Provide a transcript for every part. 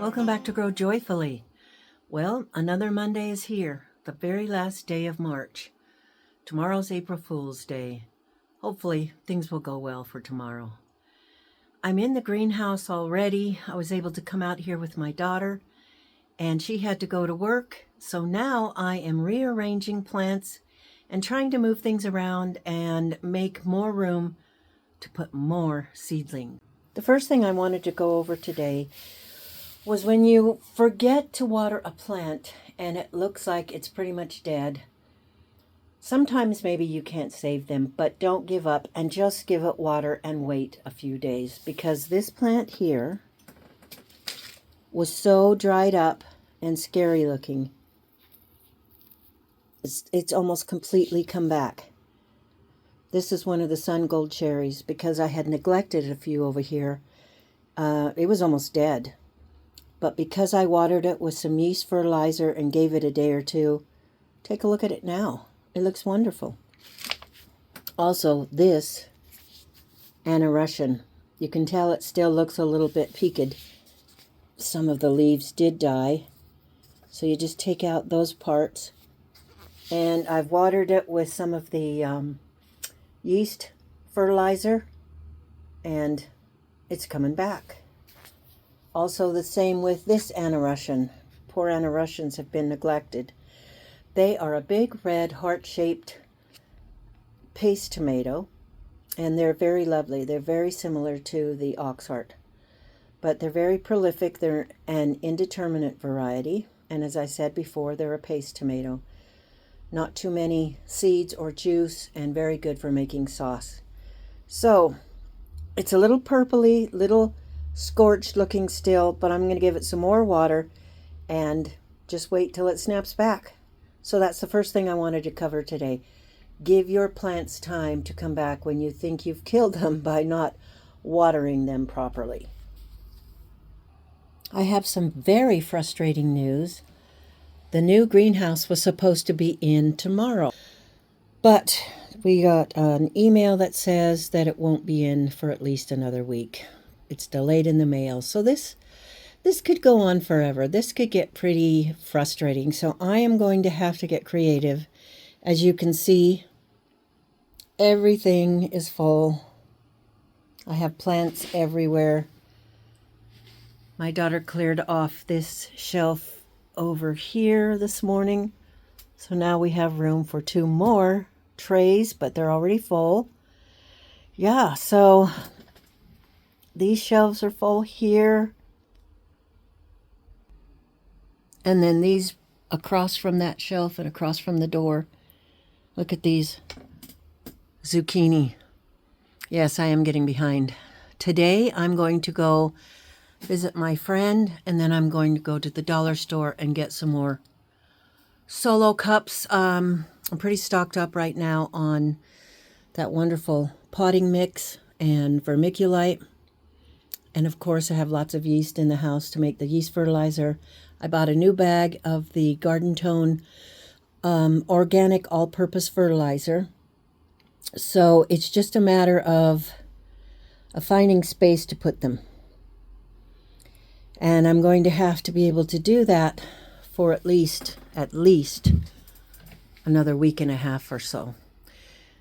Welcome back to Grow Joyfully. Well, another Monday is here, the very last day of March. Tomorrow's April Fool's Day. Hopefully, things will go well for tomorrow. I'm in the greenhouse already. I was able to come out here with my daughter, and she had to go to work. So now I am rearranging plants and trying to move things around and make more room to put more seedling. The first thing I wanted to go over today was when you forget to water a plant and it looks like it's pretty much dead. Sometimes maybe you can't save them, but don't give up and just give it water and wait a few days, because this plant here was so dried up and scary looking. It's almost completely come back. This is one of the sun gold cherries because I had neglected a few over here. It was almost dead. But because I watered it with some yeast fertilizer and gave it a day or two, take a look at it now. It looks wonderful. Also, this Anna Russian, you can tell it still looks a little bit peaked. Some of the leaves did die, so you just take out those parts. And I've watered it with some of the yeast fertilizer, and it's coming back. Also the same with this Anna Russian. Poor Anna Russians have been neglected. They are a big red heart-shaped paste tomato, and they're very lovely. They're very similar to the oxheart, but they're very prolific. They're an indeterminate variety, and as I said before, they're a paste tomato. Not too many seeds or juice, and very good for making sauce. So it's a little purpley, little scorched looking still, but I'm going to give it some more water and just wait till it snaps back. So that's the first thing I wanted to cover today. Give your plants time to come back when you think you've killed them by not watering them properly. I have some very frustrating news. The new greenhouse was supposed to be in tomorrow, but we got an email that says that it won't be in for at least another week. It's delayed in the mail. So this could go on forever. This could get pretty frustrating. So I am going to have to get creative. As you can see, everything is full. I have plants everywhere. My daughter cleared off this shelf over here this morning. So now we have room for 2 more trays, but they're already full. Yeah, so these shelves are full here. And then these across from that shelf and across from the door. Look at these zucchini. Yes, I am getting behind. Today I'm going to go visit my friend, and then I'm going to go to the dollar store and get some more solo cups. I'm pretty stocked up right now on that wonderful potting mix and vermiculite. And of course, I have lots of yeast in the house to make the yeast fertilizer. I bought a new bag of the Garden Tone organic all-purpose fertilizer. So it's just a matter of finding space to put them. And I'm going to have to be able to do that for at least another week and a half or so.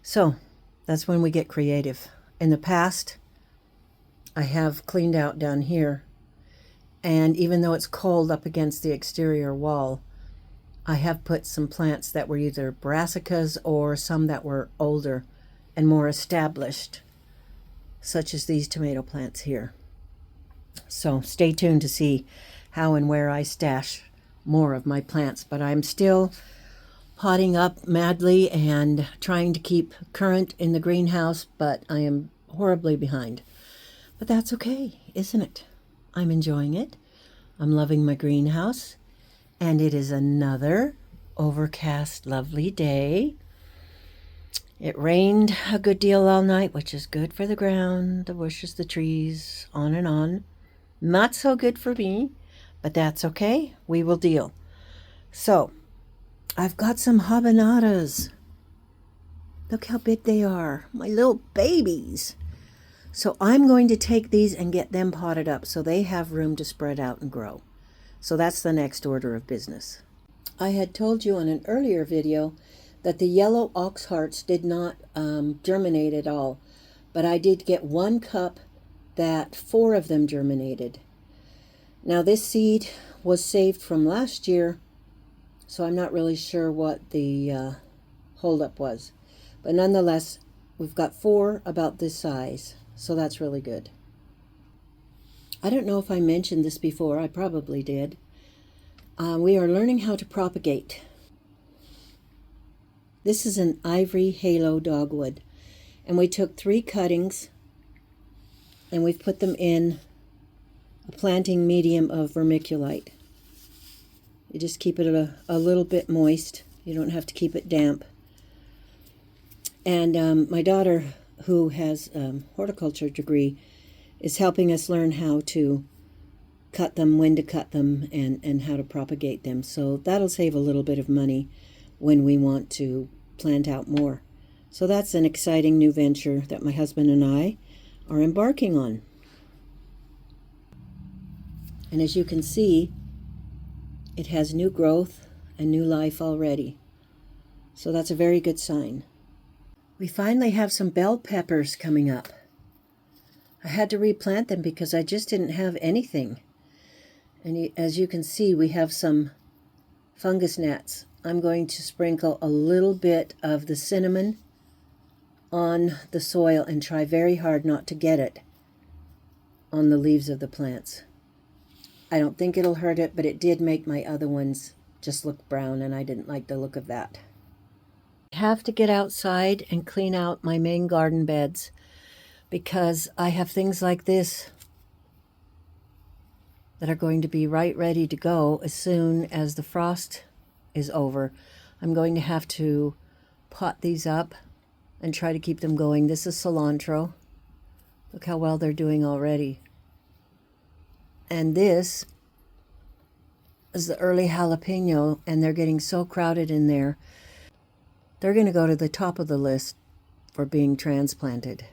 So that's when we get creative. In the past, I have cleaned out down here, and even though it's cold up against the exterior wall, I have put some plants that were either brassicas or some that were older and more established, such as these tomato plants here. So stay tuned to see how and where I stash more of my plants, but I'm still potting up madly and trying to keep current in the greenhouse, but I am horribly behind. But that's okay, isn't it? I'm enjoying it. I'm loving my greenhouse. And it is another overcast, lovely day. It rained a good deal all night, which is good for the ground, the bushes, the trees, on and on. Not so good for me, but that's okay. We will deal. So, I've got some habaneras. Look how big they are. My little babies. So I'm going to take these and get them potted up so they have room to spread out and grow. So that's the next order of business. I had told you in an earlier video that the yellow ox hearts did not germinate at all, but I did get one cup that 4 of them germinated. Now this seed was saved from last year, so I'm not really sure what the holdup was. But nonetheless, we've got 4 about this size, so that's really good. I don't know if I mentioned this before. I probably did. We are learning how to propagate. This is an ivory halo dogwood, and we took 3 cuttings and we've put them in a planting medium of vermiculite. You just keep it a little bit moist. You don't have to keep it damp. And my daughter, who has a horticulture degree, is helping us learn how to cut them, when to cut them, and how to propagate them. So that'll save a little bit of money when we want to plant out more. So that's an exciting new venture that my husband and I are embarking on. And as you can see, it has new growth and new life already. So that's a very good sign. We finally have some bell peppers coming up. I had to replant them because I just didn't have anything. And as you can see, we have some fungus gnats. I'm going to sprinkle a little bit of the cinnamon on the soil and try very hard not to get it on the leaves of the plants. I don't think it'll hurt it, but it did make my other ones just look brown, and I didn't like the look of that. I have to get outside and clean out my main garden beds because I have things like this that are going to be right ready to go as soon as the frost is over. I'm going to have to pot these up and try to keep them going. This is cilantro. Look how well they're doing already. And this is the early jalapeno, and they're getting so crowded in there. They're going to go to the top of the list for being transplanted.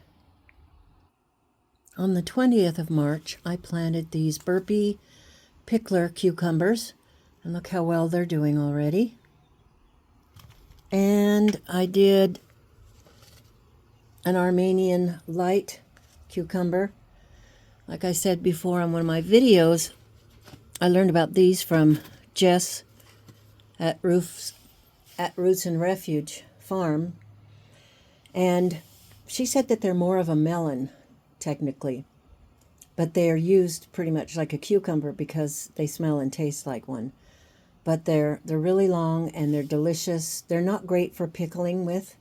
On the 20th of March, I planted these Burpee pickler cucumbers, and look how well they're doing already. And I did an Armenian light cucumber. Like I said before on one of my videos, I learned about these from Jess at Roots and Refuge Farm. And she said that they're more of a melon, technically. But they are used pretty much like a cucumber because they smell and taste like one. But they're really long and they're delicious. They're not great for pickling with,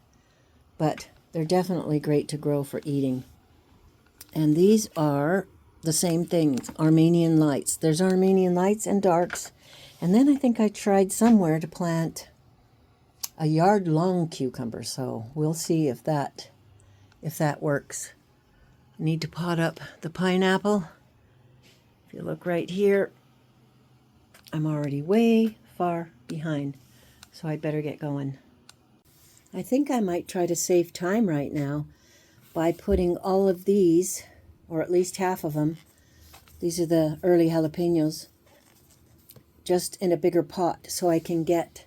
but they're definitely great to grow for eating. And these are the same things, Armenian lights. There's Armenian lights and darks. And then I think I tried somewhere to plant a yard-long cucumber, so we'll see if that works. I need to pot up the pineapple. If you look right here, I'm already way far behind, so I'd better get going. I think I might try to save time right now by putting all of these, or at least half of them, these are the early jalapenos, just in a bigger pot so I can get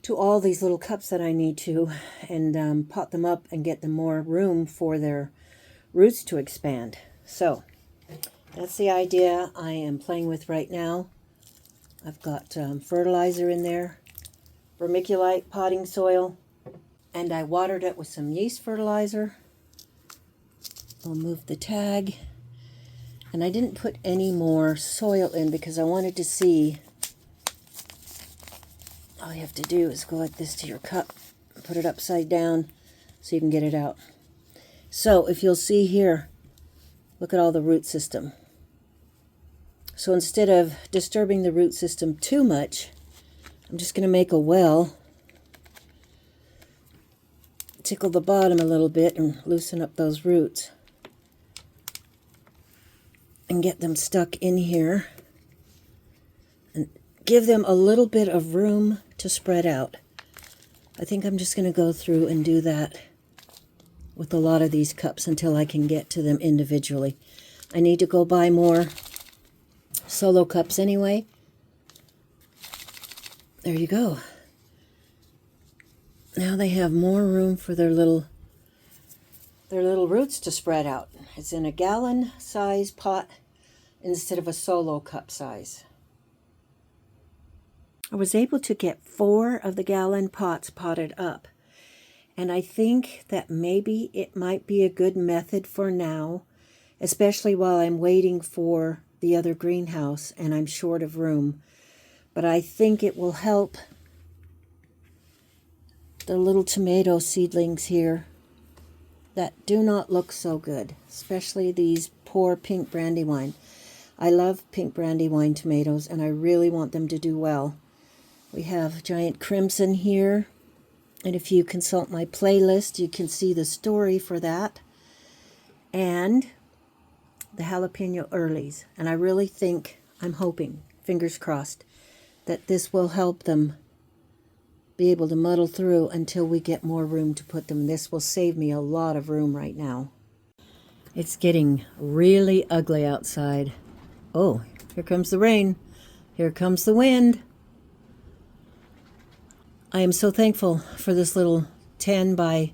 to all these little cups that I need to and pot them up and get them more room for their roots to expand. So that's the idea I am playing with right now. I've got fertilizer in there, vermiculite potting soil, and I watered it with some yeast fertilizer. I'll move the tag. And I didn't put any more soil in because I wanted to see. All you have to do is go like this to your cup, put it upside down so you can get it out. So if you'll see here, look at all the root system. So instead of disturbing the root system too much, I'm just going to make a well, tickle the bottom a little bit and loosen up those roots and get them stuck in here and give them a little bit of room to spread out. I think I'm just going to go through and do that with a lot of these cups until I can get to them individually. I need to go buy more solo cups anyway. There you go. Now they have more room for their little roots to spread out. It's in a gallon size pot instead of a solo cup size. I was able to get 4 of the gallon pots potted up. And I think that maybe it might be a good method for now, especially while I'm waiting for the other greenhouse and I'm short of room. But I think it will help the little tomato seedlings here that do not look so good, especially these poor pink brandywine. I love pink brandywine tomatoes, and I really want them to do well. We have giant crimson here, and if you consult my playlist, you can see the story for that, and the jalapeno earlies. And I really think, I'm hoping, fingers crossed, that this will help them be able to muddle through until we get more room to put them. This will save me a lot of room right now. It's getting really ugly outside. Oh, here comes the rain. Here comes the wind. I am so thankful for this little 10 by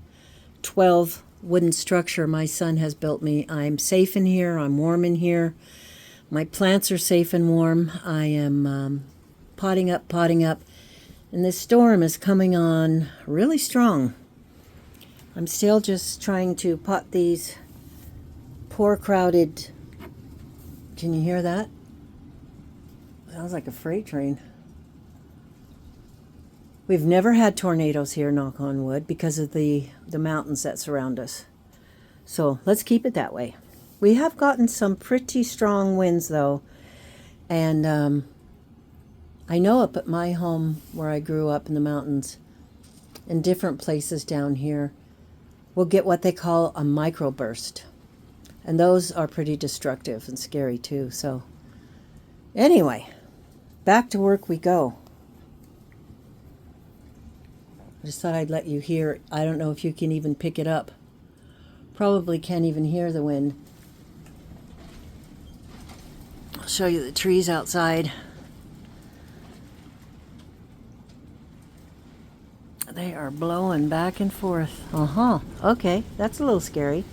12 wooden structure my son has built me. I'm safe in here. I'm warm in here. My plants are safe and warm. I am potting up. And this storm is coming on really strong. I'm still just trying to pot these poor crowded... Can you hear that? Sounds like a freight train. We've never had tornadoes here, knock on wood, because of the mountains that surround us. So let's keep it that way. We have gotten some pretty strong winds, though. And I know up at my home, where I grew up in the mountains, in different places down here, we'll get what they call a microburst. And those are pretty destructive and scary too. So anyway, back to work we go. I just thought I'd let you hear. I don't know if you can even pick it up. Probably can't even hear the wind. I'll show you the trees outside. They are blowing back and forth. Okay, that's a little scary.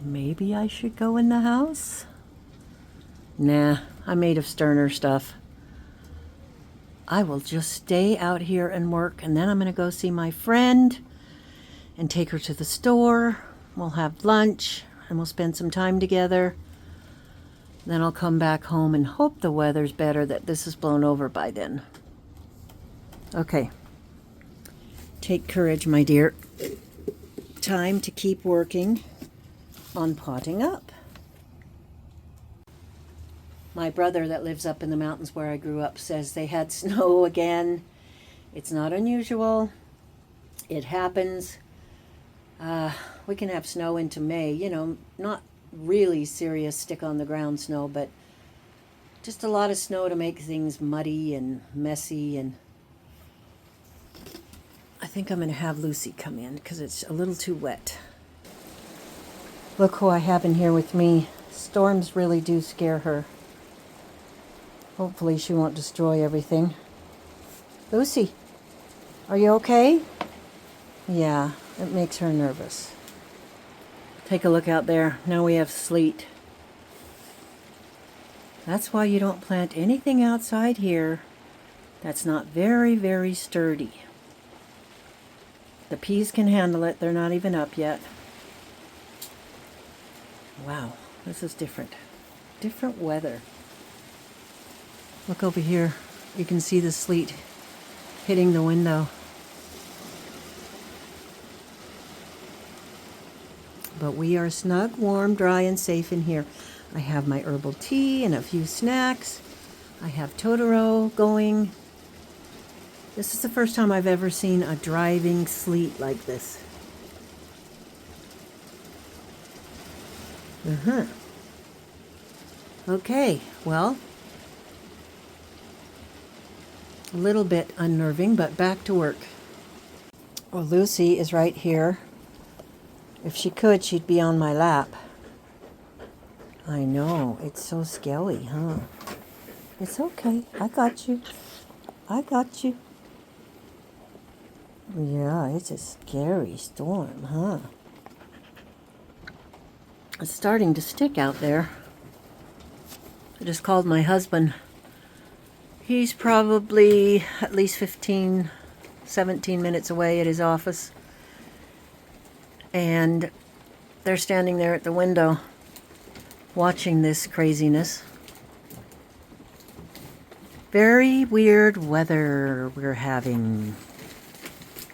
Maybe I should go in the house? Nah, I'm made of sterner stuff. I will just stay out here and work, and then I'm going to go see my friend and take her to the store. We'll have lunch, and we'll spend some time together. Then I'll come back home and hope the weather's better, that this is blown over by then. Okay. Take courage, my dear. Time to keep working on potting up. My brother that lives up in the mountains where I grew up says they had snow again. It's not unusual. It happens. We can have snow into May. You know, not really serious stick-on-the-ground snow, but just a lot of snow to make things muddy and messy. And I think I'm going to have Lucy come in because it's a little too wet. Look who I have in here with me. Storms really do scare her. Hopefully she won't destroy everything. Lucy, are you okay? Yeah, it makes her nervous. Take a look out there. Now we have sleet. That's why you don't plant anything outside here that's not very, very sturdy. The peas can handle it. They're not even up yet. Wow, this is different. Different weather. Look over here. You can see the sleet hitting the window. But we are snug, warm, dry, and safe in here. I have my herbal tea and a few snacks. I have Totoro going. This is the first time I've ever seen a driving sleet like this. Okay, well, a little bit unnerving, but back to work. Well, Lucy is right here. If she could, she'd be on my lap. I know. It's so scary, huh? It's okay. I got you. I got you. Yeah, it's a scary storm, huh? It's starting to stick out there. I just called my husband. He's probably at least 15, 17 minutes away at his office. And they're standing there at the window watching this craziness. Very weird weather we're having.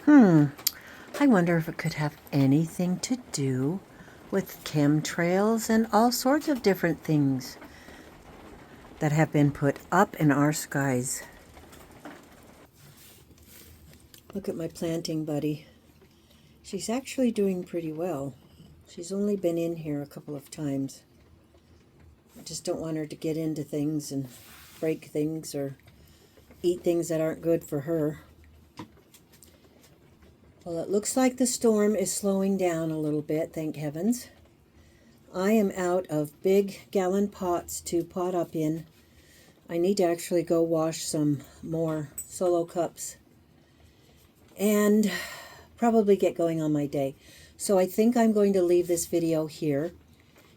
I wonder if it could have anything to do with chemtrails and all sorts of different things that have been put up in our skies. Look at my planting buddy. She's actually doing pretty well. She's only been in here a couple of times. I just don't want her to get into things and break things or eat things that aren't good for her. Well, it looks like the storm is slowing down a little bit, thank heavens. I am out of big gallon pots to pot up in. I need to actually go wash some more solo cups and probably get going on my day. So I think I'm going to leave this video here.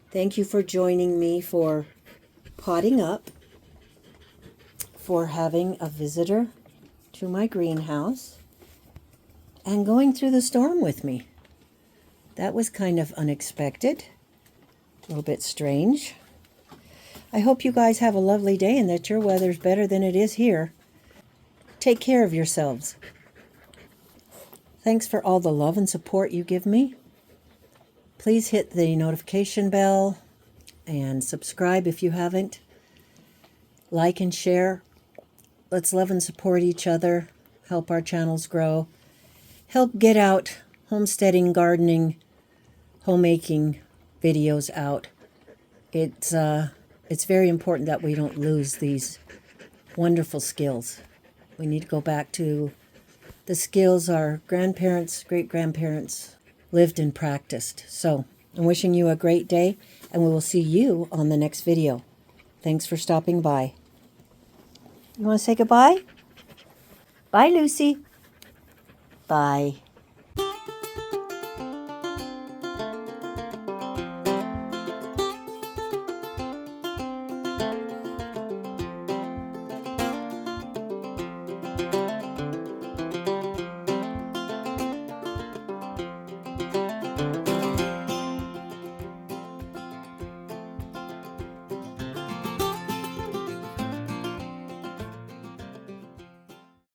Thank you for joining me for potting up, for having a visitor to my greenhouse, and going through the storm with me. That was kind of unexpected, a little bit strange. I hope you guys have a lovely day and that your weather's better than it is here. Take care of yourselves. Thanks for all the love and support you give me. Please hit the notification bell and subscribe if you haven't. Like and share. Let's love and support each other. Help our channels grow. Help get out homesteading, gardening, homemaking videos out. It's very important that we don't lose these wonderful skills. We need to go back to the skills our grandparents, great-grandparents lived and practiced. So I'm wishing you a great day, and we will see you on the next video. Thanks for stopping by. You want to say goodbye? Bye, Lucy. Bye.